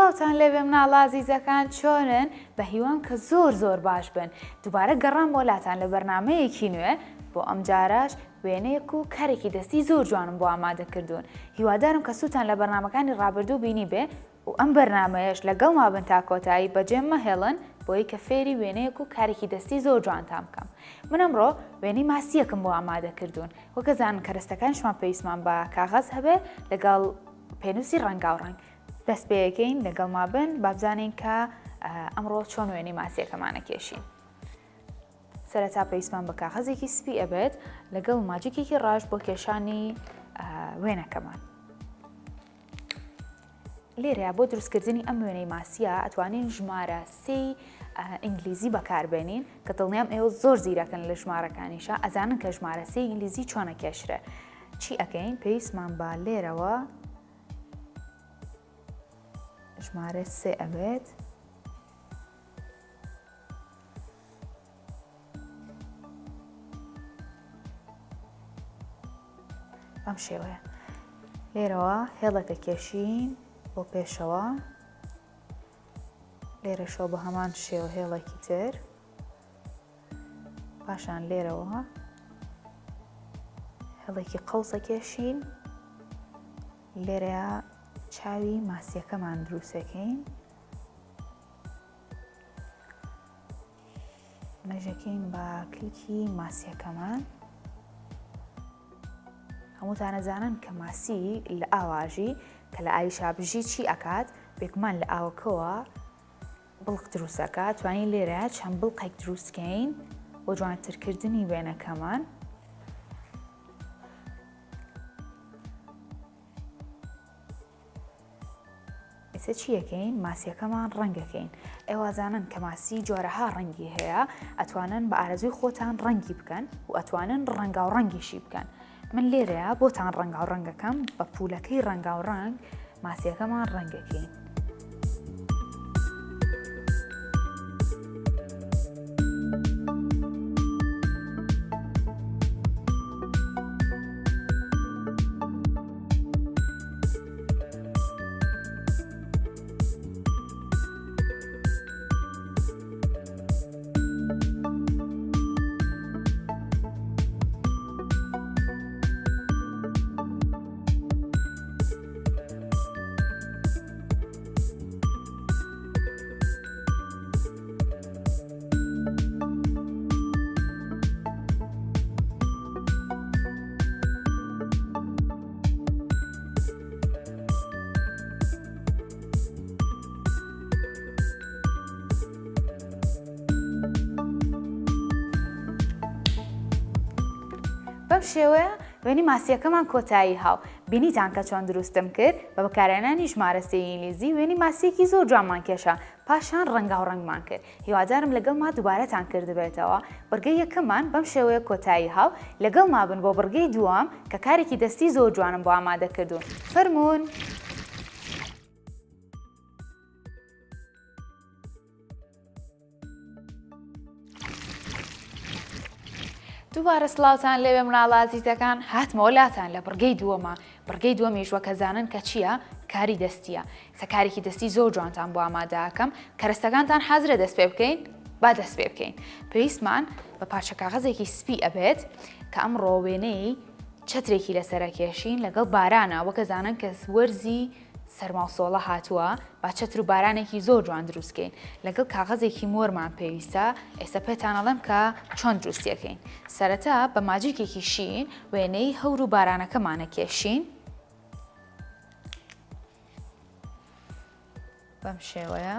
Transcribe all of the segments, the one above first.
سلااوتان لێبێ مناڵە عەزیزەکان چۆنن بە هیوام کە زۆر باش بن دووبارە گەڕام بۆلاتان لە بەرنامەیەکی نوێ بۆ ئەم جاراش وێنەیەک و کارێکی دەستی زۆر جوانم بۆ ئامادەکردوون هیوادارم کە سووتان لە بەرنامەکانی ڕابردوو بینی بێ و ئەم بەرنامەیەش لەگەڵ ما بن تا کۆتایی بەجێم مەهێڵن بۆی کە فێری وێنەیەک و کارێکی دەستی زۆر جوانتان بکەم من ئەمڕۆ وێنەی ماسیەکم بۆ ئامادەکردوون وەکەزانن کەرەستەکانشمان پێویستمان بە کاغەز هەبێ لەگەڵ پێنووسی ڕەنگاوڕەنگ دەست پێیەکەین لەگەڵ ما بن با بزانین کە ئەمڕۆ چۆن وێنەی ماسیەکەمانە کێشین سەرەتا پێویستمان بە کاغەزێکی سپی ئەبێت لەگەڵ ماجیکێکی ڕاش بۆ کێشانی وێنەکەمان لێرەیە بۆ دروستکردنی ئەم وێنەی ماسیە ئەتوانین ژمارە سێی ئینگلیزی بەکاربێنین کە دڵنیام ئێوە زۆر زیرەکەن لە ژمارەکانیشە ئەزانن کە ژمارە سێی ئینگلیزی چۆنە کێشرە چی ئەکەین پێویستمان با لێرەوە ژمارە سێ ئەبێت بەم شێوەیە لێرەوە هێڵەکە کێشین بۆ پێشەوە لێرەشەوە بە هەمان شێوە هێڵێکی تر پاشان لێرەوە هێڵێکی قەوسە کێشین لێرەیە چاوی ماسیەکەمان دروستەکەین مەژەکەین بە کلیکی ماسیەکەمان هەمووتان ئەزانن کە ماسی لە ئاواژی کە لە ئاوی شابژی چی ئەکات بێگومان لە ئاوەکەوە بڵق دروستەکە توانین لێرە چەند بڵقێک دروستکەین بۆ جوانترکردنی وێنەکەمان ئێستا چی یەکەین ماسیەکەمان ڕەنگەکەین ئێوازانن کە ماسی جۆرەها ڕەنگی هەیە ئەتوانن بە ئارەزوی خۆتان ڕەنگی بکەن و ئەتوانن ڕەنگاو ڕەنگیشی بکەن من لێرەیە بۆتان ڕەنگاو ڕەنگەکەم بە پولەکەی ڕەنگاو ڕەنگ ماسیەکەمان ڕەنگەکەین بەم شێوەیە وێنەی ماسیەکەمان کۆتایی هاو بینیتان کە چۆن دروستم کرد بە بەکارهێنانی ژمارە سێی ئینگلیزی وێنەی ماسیەکی زۆر جوانمان کێشا پاشان ڕەنگاو ڕەنگمان کرد هیوادارم لەگەڵ ما دووبارەتان کردبێتەوە بڕگەی یەکەممان بەم شێوەیە کۆتایی هاو لەگەڵ ما بن بۆ بڕگەی دووەم کە کارێکی دەستی زۆر جوانم بۆ ئامادەکردوون فەرموون دووبارە سڵاوتان لێوێ مناڵە عەزیزەکان هاتمەوە لاتان لە بڕگەی دووەمە بڕگەی دووەمیش وەکە زانن کە چییە کاری دەستیە کە کارێکی دەستی زۆر جوانتان بۆ ئامادەکەم کەرەستەکانتان حەزرە دەست پێ بکەین با دەست پێ بکەین پێویستمان بە پارچە کاغەزێکی سپی ئەبێت کە ئەم ڕۆوێنەی چەترێکی لەسەرە کێشین لەگەڵ بارانە وەکە زانن کە وەرزی سەرماوسۆڵە هاتووە با چەتر و بارانێکی زۆر جوان دروستکەین لەگەڵ کاغەزێکی مۆرمان پێویستە ئێستا پێتانەڵێم کە چۆن دروستیەکەین سەرەتا بە ماجیکێکی شین وێنەی هەور و بارانەکەمانە کێشین بەم شێوەیە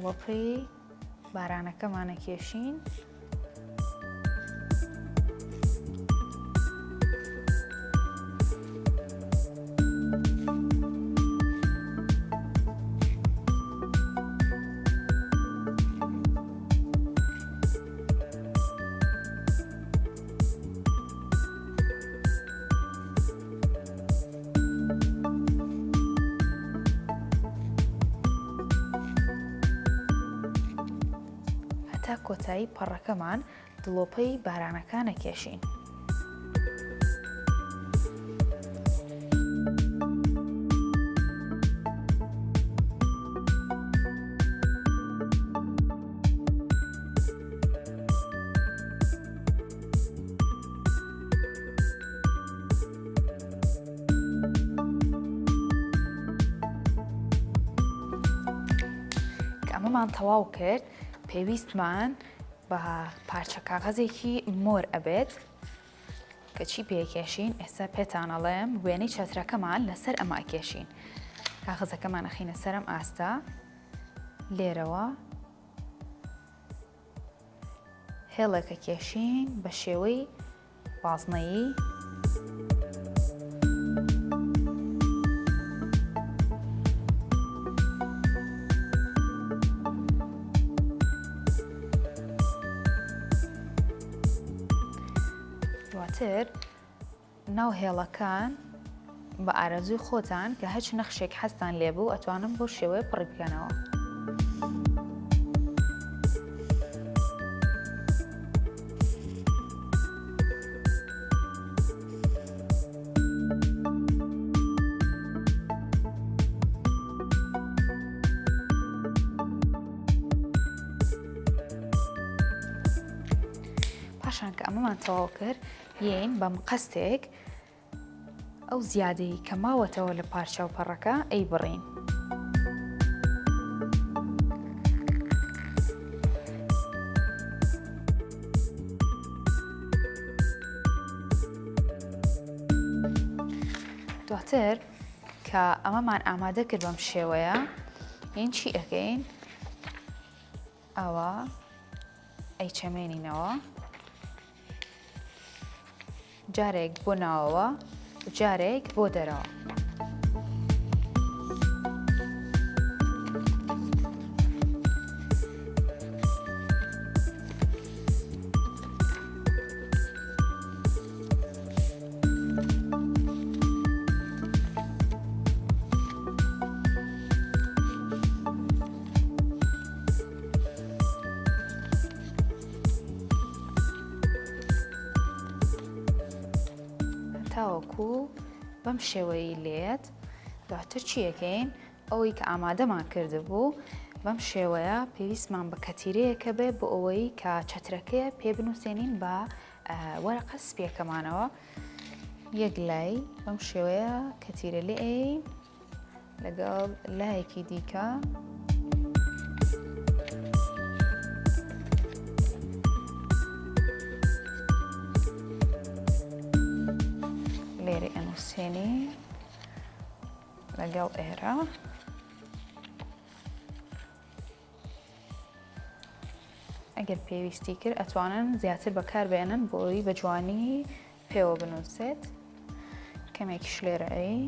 دووەپڕی بارانەکەمانە کێشین هەتا کۆتایی پەڕەکەمان دڵۆپەی بارانەکان ئەکێشین. ئەمەمان تەواو کرد، پێویستمان بە پارچە کاغەزێکی مۆر ئەبێت کە چی پێکێشین. ئێستا پێتان ئەڵێم وێنەی چەترەکەمان لەسەر ئەمە ئەکێشین. کاغەزەکەمان ئەخینە سەرم ئاستا، لێرەوە هێڵێکە کێشین بە شێوەی بازنەیی. دواتر ناو هێڵەکان بە ئارەزوی خۆتان کە هەچ نەخشێک حەستان لێبوو ئەتوانم بۆ شێوەیە پڕی بکەنەوە. پاشان کە ئەمەمان تەواو کرد، یین بە مقەستێک ئەو زیادەی کە ماوەتەوە لە پارچە و پەڕەکە ئەی بڕین. دواتر کە ئەمەمان ئامادە کرد بەم شێوەیە، یین چی ئەکەین؟ ئەوە ئەی چەمێنینەوە، جارێک بۆ ناوەوە، جارێک بۆ دەرەوە. تاوەکو بەم شێوەی لێت. دواتر چیەکەین؟ ئەوەی کە ئامادەمان کرده بوو بەم شێوەیە پێویستمان بە کەتیرەیەکە بێ بۆ ئەوەی کە چەترەکەیە پێ بنووسێنین بە وەرەقە سپیەکەمانەوە. یەک لای بەم شێوەیە کەتیرە لێ لەگەڵ لایەکی دیکە لێرە ئەنووسێنی لەگەڵ ئێرە. ئەگەر پێویستی کرد ئەتوانن زیاتر بەکاربێنن بۆ ئەوی بە جوانی پێوە بنووسێت. کەمێکیش لێرە ئەی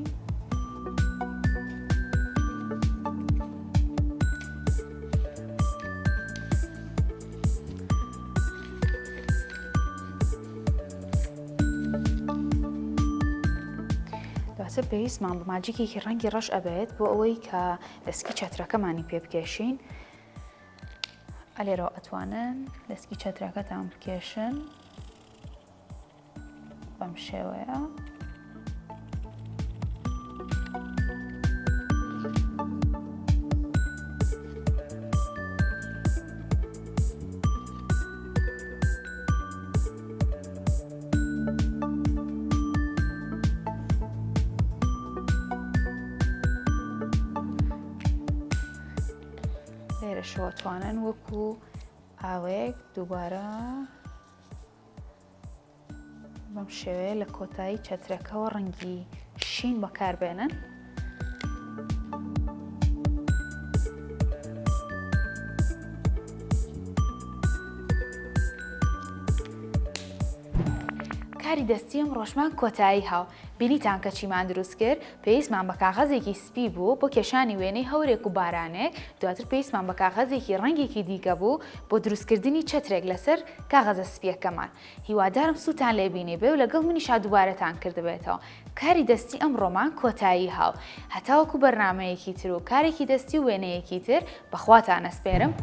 دواتر پێویستمان بە ماجیکێکی ڕەنگی ڕەش ئەبێت بۆ ئەوەی کە دەسکی چەترەکەمانی پێ بکێشین. ئەلێرەوە ئەتوانن دەسکی چەترەکەتان بکێشن بەم شێوەیە. لێرەشەوە توانن وەکو ئاوەیەک دووبارە بەم شێوەیە لە کۆتایی چەترەکەەوە ڕەنگی شین بەکاربێنن. کاری دەستی ئەم ڕۆژمان کۆتایی هاو. بینیتان کە چیمان دروست کرد؟ پێویستمان بە کاغەزێکی سپی بوو بۆ کێشانی وێنەی هەورێک و بارانێک. دواتر پێویستمان بە کاغەزێکی ڕەنگێکی دیکە بوو بۆ دروستکردنی چەترێک لەسەر کاغەزە سپیەکەمان. هیوادارم سووتان لێبینێ بێ و لەگەڵ منیشا دووبارەتان کردبێتەوە. کاری دەستی ئەم ڕۆمان کۆتایی هاو. هەتاوەکو بەرنامەیەکی تر و کارێکی دەستی و وێنەیەکی تر بەخواتان ئەسپێرم.